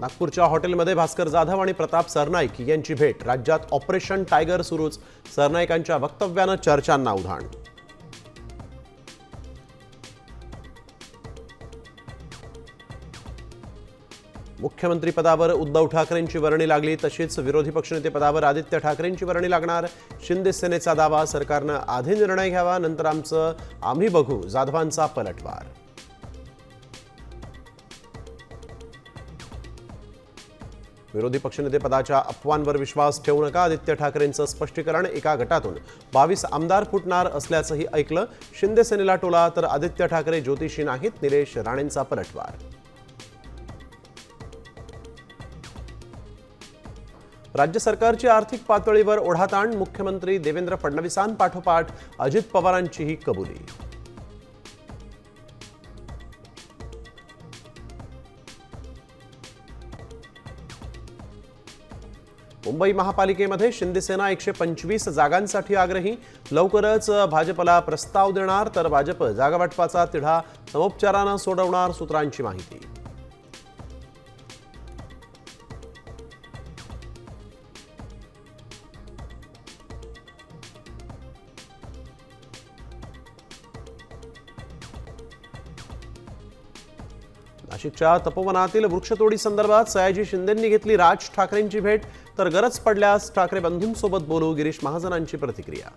नागपूरच्या हॉटेलमध्ये भास्कर जाधव आणि प्रताप सरनाईक यांची भेट। राज्यात ऑपरेशन टायगर सुरूच। सरनाईकांच्या वक्तव्यानं चर्चांना उधाण। मुख्यमंत्री पदावर उद्धव ठाकरेंची वर्णी लागली, तशीच विरोधी पक्षनेते पदावर आदित्य ठाकरेंची वर्णी लागणार। शिंदे सेनेचा दावा, सरकारनं आधी निर्णय घ्यावा, नंतर आम्ही बघू। जाधवांचा पलटवार। विरोधी पक्षनेते पदाच्या अफवांवर विश्वास ठेवू नका, आदित्य ठाकरेंचं स्पष्टीकरण। एका गटातून 22 आमदार फुटणार असल्याचंही ऐकलं। शिंदे सेनेला टोला तर आदित्य ठाकरे ज्योतिषी नाहीत, निलेश राणेंचा पलटवार। राज्य सरकारची आर्थिक पातळीवर ओढाताण, मुख्यमंत्री देवेंद्र फडणवीसांपाठोपाठ अजित पवारांचीही कबुली। मुंबई महापालिकेमध्ये शिंदेसेना 125 जागांसाठी आग्रही। लवकरच भाजपला प्रस्ताव देणार, तर भाजप जागावाटपाचा तिढा समोपचारानं सोडवणार, सूत्रांची माहिती। नाशिकच्या तपोवनातील वृक्षतोडी संदर्भात सयाजी शिंदेंनी घेतली राज ठाकरेंची भेट, तर गरज पडल्यास ठाकरे बंधूंसोबत बोलू, गिरीश महाजनांची प्रतिक्रिया।